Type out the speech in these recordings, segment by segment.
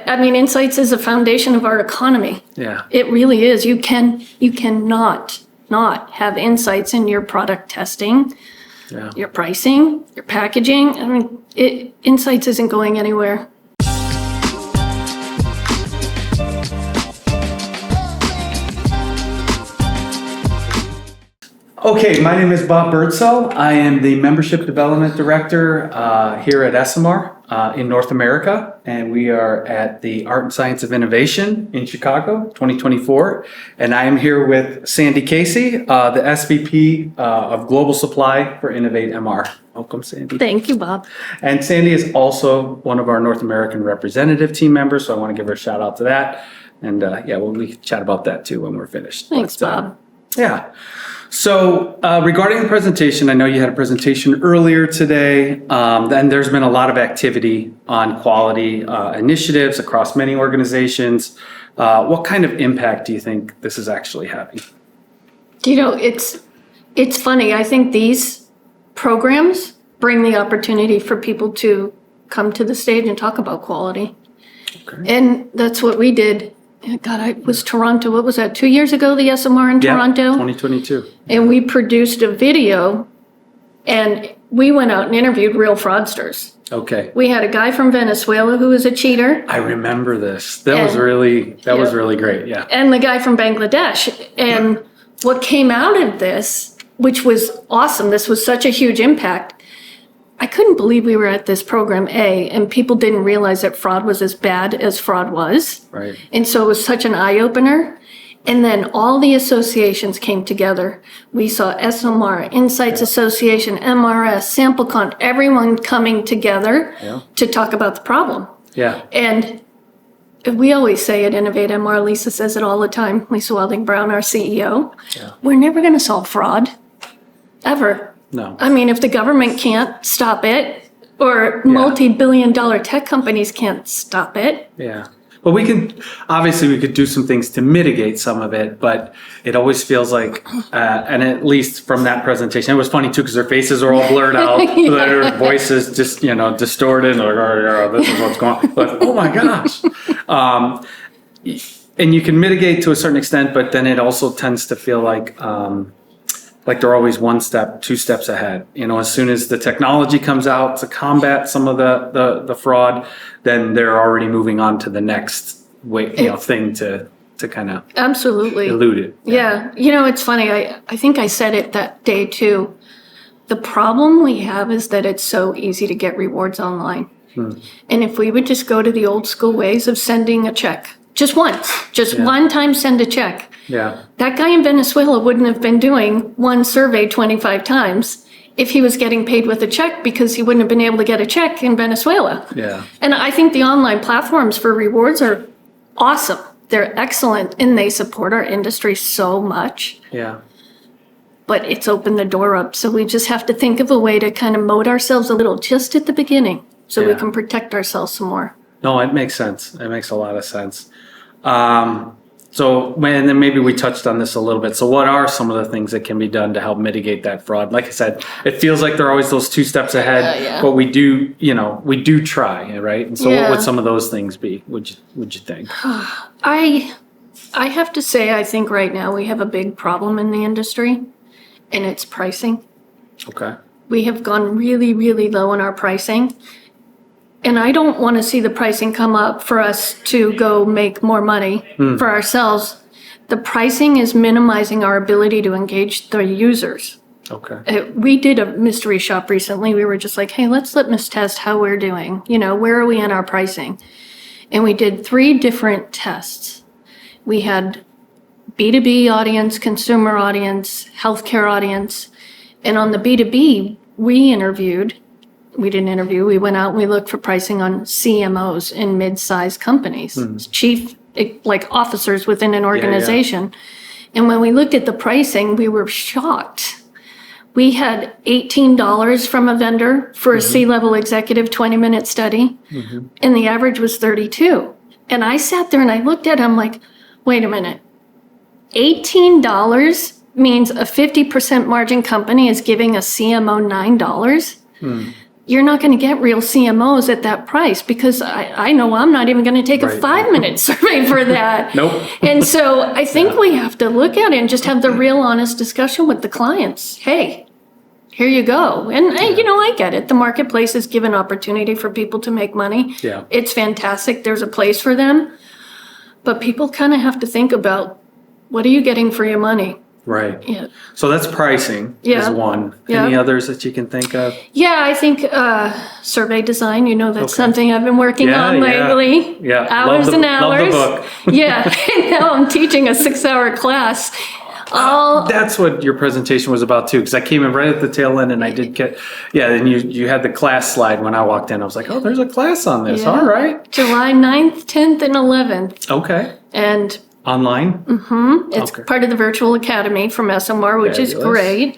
I mean, insights is the foundation of our economy. Yeah. It really is. You cannot not have insights in your product testing, your pricing, your packaging. I mean, insights isn't going anywhere. Okay, my name is Bob Birdsell. I am the Membership Development Director here at Esomar in North America, and we are at the Art and Science of Innovation in Chicago, 2024. And I am here with Sandy Casey, the SVP of Global Supply for InnovateMR. Welcome, Sandy. Thank you, Bob. And Sandy is also one of our North American representative team members, so I want to give her a shout out to that. And we can chat about that too when we're finished. Thanks, Bob. Yeah. So regarding the presentation, I know you had a presentation earlier today. Then there's been a lot of activity on quality initiatives across many organizations. What kind of impact do you think this is actually having? You know, it's funny. I think these programs bring the opportunity for people to come to the stage and talk about quality. Okay. And that's what we did. God, I was Toronto. What was that? 2 years ago, the Esomar in Toronto? 2022. And we produced a video and we went out and interviewed real fraudsters. Okay. We had a guy from Venezuela who was a cheater. I remember this. That was really great. Yeah. And the guy from Bangladesh. And what came out of this, which was awesome, this was such a huge impact. I couldn't believe we were at this program, and people didn't realize that fraud was as bad as fraud was. Right. And so it was such an eye-opener. And then all the associations came together. We saw Esomar, Insights Association, MRS, SampleCon, everyone coming together to talk about the problem. Yeah. And we always say at InnovateMR, Lisa says it all the time, Lisa Welding-Brown, our CEO, we're never going to solve fraud, ever. No. I mean, if the government can't stop it, or multi-billion-dollar tech companies can't stop it. Yeah. Well, we could do some things to mitigate some of it, but it always feels like, and at least from that presentation, it was funny too, because their faces are all blurred out, their voices just, distorted, like, this is what's going on. But, oh my gosh. And you can mitigate to a certain extent, but then it also tends to feel like they're always one step, two steps ahead. As soon as the technology comes out to combat some of the fraud, then they're already moving on to the next thing to kind of absolutely elude it. Yeah. It's funny. I think I said it that day too. The problem we have is that it's so easy to get rewards online. And if we would just go to the old school ways of sending a check, just once, one time send a check. Yeah. That guy in Venezuela wouldn't have been doing one survey 25 times if he was getting paid with a check, because he wouldn't have been able to get a check in Venezuela. Yeah. And I think the online platforms for rewards are awesome. They're excellent and they support our industry so much. Yeah. But it's opened the door up. So we just have to think of a way to kind of moat ourselves a little just at the beginning so we can protect ourselves some more. No, it makes sense. It makes a lot of sense. And then maybe we touched on this a little bit. So what are some of the things that can be done to help mitigate that fraud? Like I said, it feels like they're always those two steps ahead, but we do try, right? And so what would some of those things be, would you think? I have to say, I think right now we have a big problem in the industry, and it's pricing. Okay. We have gone really, really low on our pricing. And I don't want to see the pricing come up for us to go make more money for ourselves. The pricing is minimizing our ability to engage the users. Okay. We did a mystery shop recently. We were just like, hey, let's litmus test how we're doing. Where are we in our pricing? And we did 3 different tests. We had B2B audience, consumer audience, healthcare audience. And on the B2B, we went out and we looked for pricing on CMOs in mid-sized companies, chief officers within an organization. And when we looked at the pricing, we were shocked. We had $18 from a vendor for a C-level executive 20-minute study, and the average was $32. And I sat there and I looked at him like, wait a minute, $18 means a 50% margin company is giving a CMO $9? you're not going to get real CMOs at that price because I know I'm not even going to take a 5-minute survey for that. Nope. And so I think we have to look at it and just have the real honest discussion with the clients. Hey, here you go. And I get it. The marketplace is given opportunity for people to make money. Yeah. It's fantastic. There's a place for them. But people kind of have to think about, what are you getting for your money? Right. Yeah. So that's pricing is one. Yeah. Any others that you can think of? Yeah, I think survey design, that's something I've been working on lately. Yeah. Hours and hours. Love the book. Yeah. And now I'm teaching a 6-hour class. That's what your presentation was about too, because I came in right at the tail end and I did get, and you had the class slide when I walked in. I was like, oh, there's a class on this. Yeah. All right. July 9th, 10th, and 11th. Okay. And online? it's part of the virtual academy from Esomar, which is great.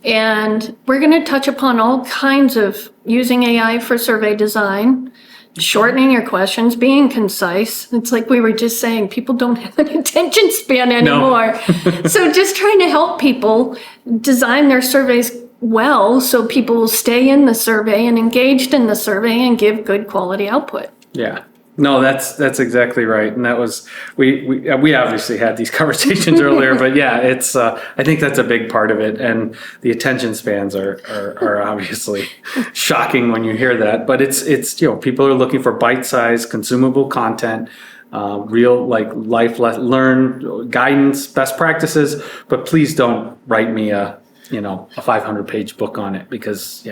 And we're going to touch upon all kinds of using AI for survey design, shortening your questions, being concise. It's like we were just saying, people don't have an attention span anymore. No. So just trying to help people design their surveys well so people will stay in the survey and engaged in the survey and give good quality output. Yeah. No, that's exactly right, and that was we obviously had these conversations earlier, but it's I think that's a big part of it, and the attention spans are obviously shocking when you hear that. But it's people are looking for bite-sized, consumable content, real life learn guidance, best practices. But please don't write me a 500-page book on it because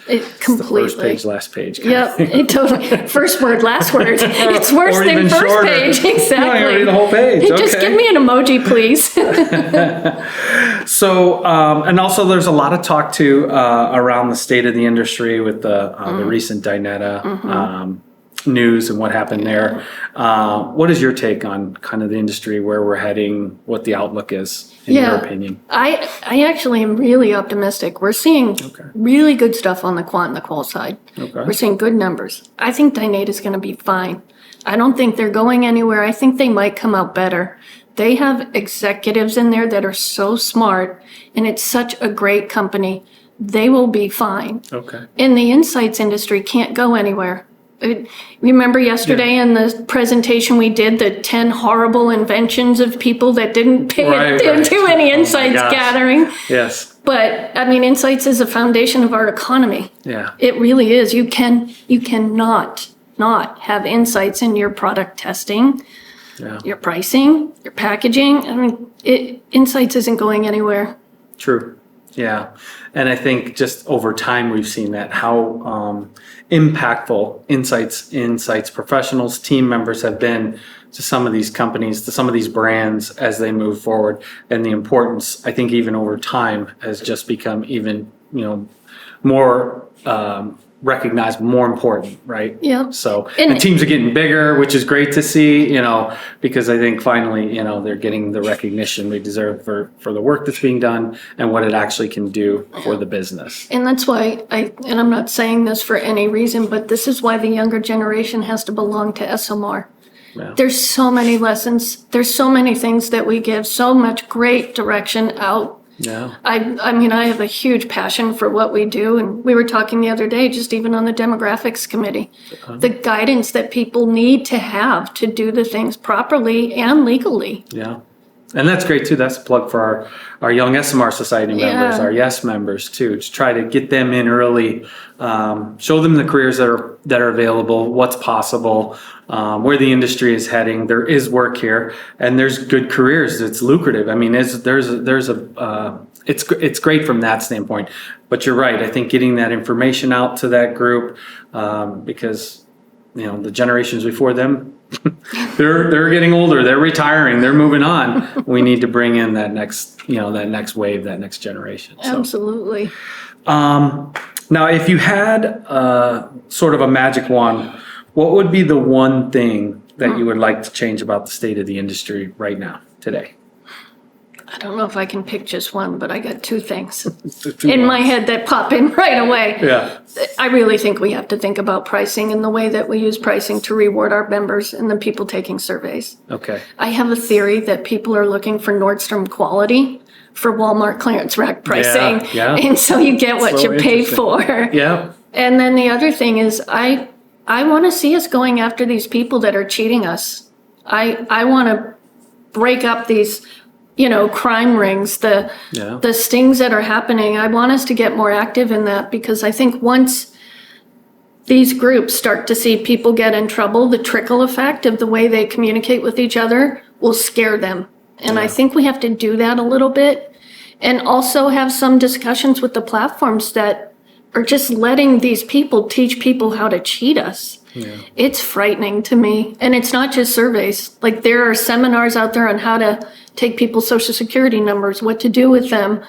It completely. It's the first page, last page. Yep, it totally. First word, last word. It's worse than first shorter. page. Exactly. You don't even read the whole page. Hey, just give me an emoji, please. So, and also there's a lot of talk too around the state of the industry with the recent Dyneta news and what happened there. What is your take on kind of the industry, where we're heading, what the outlook is, in your opinion? I actually am really optimistic. We're seeing really good stuff on the quant and the qual side. We're seeing good numbers. I think Dyneta is going to be fine. I don't think they're going anywhere. I think they might come out better. They have executives in there that are so smart, and it's such a great company. They will be fine. Okay. And the insights industry can't go anywhere. Remember yesterday in the presentation we did, the 10 horrible inventions of people that didn't do any insights gathering? Yes. But I mean, insights is a foundation of our economy. Yeah. It really is. You cannot not have insights in your product testing, your pricing, your packaging. I mean, insights isn't going anywhere. True. Yeah. And I think just over time, we've seen that how impactful insights professionals, team members have been to some of these companies, to some of these brands as they move forward. And the importance, I think, even over time has just become even, more recognized, more important, right? Yeah. So, and teams are getting bigger, which is great to see, because I think finally, they're getting the recognition they deserve for the work that's being done and what it actually can do for the business. And that's why and I'm not saying this for any reason, but this is why the younger generation has to belong to Esomar. Yeah. There's so many lessons. There's so many things that we give, so much great direction out. Yeah. I mean, I have a huge passion for what we do. And we were talking the other day, just even on the demographics committee, the guidance that people need to have to do the things properly and legally. Yeah. And that's great too. That's a plug for our Young Esomar Society members, our YES members too, to try to get them in early, show them the careers that are available, what's possible, where the industry is heading. There is work here, and there's good careers. It's lucrative. I mean, it's great from that standpoint. But you're right. I think getting that information out to that group, because the generations before them, they're getting older, they're retiring, they're moving on. We need to bring in that next wave, that next generation. So, absolutely. Now, if you had sort of a magic wand, what would be the one thing that you would like to change about the state of the industry right now, today? I don't know if I can pick just one, but I got two things in my head that pop in right away. Yeah. I really think we have to think about pricing and the way that we use pricing to reward our members and the people taking surveys. Okay. I have a theory that people are looking for Nordstrom quality for Walmart clearance rack pricing. Yeah. And so you get what you pay for. Yeah. And then the other thing is I want to see us going after these people that are cheating us. I want to break up these, crime rings, the stings that are happening. I want us to get more active in that, because I think once these groups start to see people get in trouble, the trickle effect of the way they communicate with each other will scare them. And I think we have to do that a little bit, and also have some discussions with the platforms that are just letting these people teach people how to cheat us. Yeah. It's frightening to me. And it's not just surveys. Like, there are seminars out there on how to take people's social security numbers, what to do with them.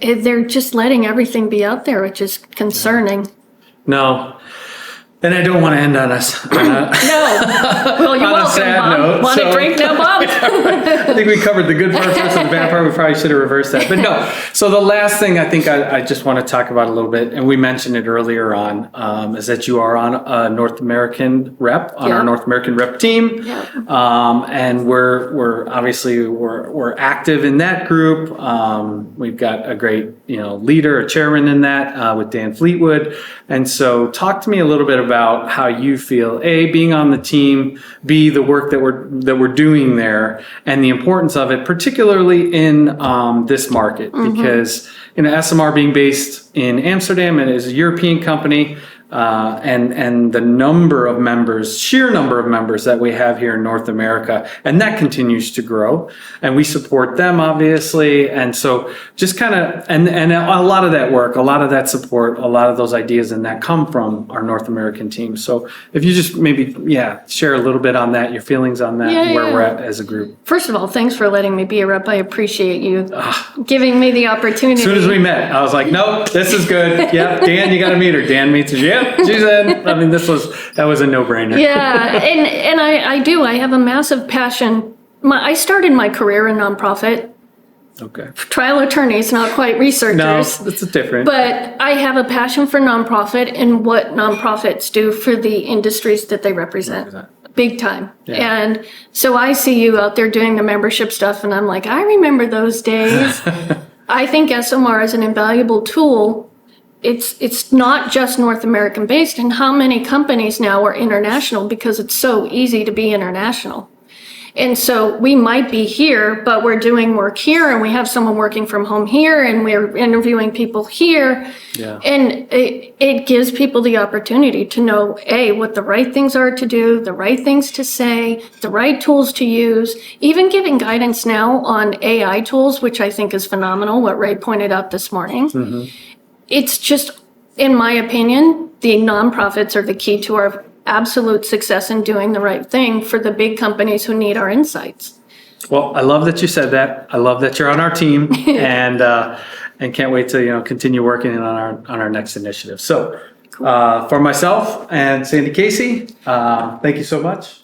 They're just letting everything be out there, which is concerning. No. And I don't want to end on us. No. Well, you're welcome, Bob. Want a drink now, Bob? I think we covered the good part versus the bad part. We probably should have reversed that. But no. So the last thing I think I just want to talk about a little bit, and we mentioned it earlier on, is that you are on a North American rep, on our North American rep team. Yeah. And we're obviously we're active in that group. We've got a great leader, a chairman in that with Dan Fleetwood. And so talk to me a little bit about how you feel, A, being on the team, B, the work that we're doing there, and the importance of it, particularly in this market, because Esomar being based in Amsterdam and is a European company, and the number of members, sheer number of members that we have here in North America, and that continues to grow, and we support them obviously, and so just kind of, and a lot of that work, a lot of that support, a lot of those ideas and that come from our North American team. So if you just maybe, share a little bit on that, your feelings on that, and where we're at as a group. First of all, thanks for letting me be a rep. I appreciate you giving me the opportunity. As soon as we met, I was like, nope, this is good. Yep, Dan, you got to meet her. Dan meets her. Yep. She's in. I mean, that was a no-brainer. Yeah, and I have a massive passion. I started my career in nonprofit. Okay. Trial attorneys, not quite researchers. No, it's different. But I have a passion for nonprofit and what nonprofits do for the industries that they represent. Big time. Yeah. And so I see you out there doing the membership stuff, and I'm like, I remember those days. I think Esomar is an invaluable tool. It's not just North American based, and how many companies now are international because it's so easy to be international. And so we might be here, but we're doing work here, and we have someone working from home here, and we're interviewing people here. Yeah. And it gives people the opportunity to know, A, what the right things are to do, the right things to say, the right tools to use, even giving guidance now on AI tools, which I think is phenomenal, what Ray pointed out this morning. Mm-hmm. It's just, in my opinion, the nonprofits are the key to our absolute success in doing the right thing for the big companies who need our insights. Well, I love that you said that. I love that you're on our team, and can't wait to continue working on our next initiative. So, cool. For myself and Sandy Casey, thank you so much.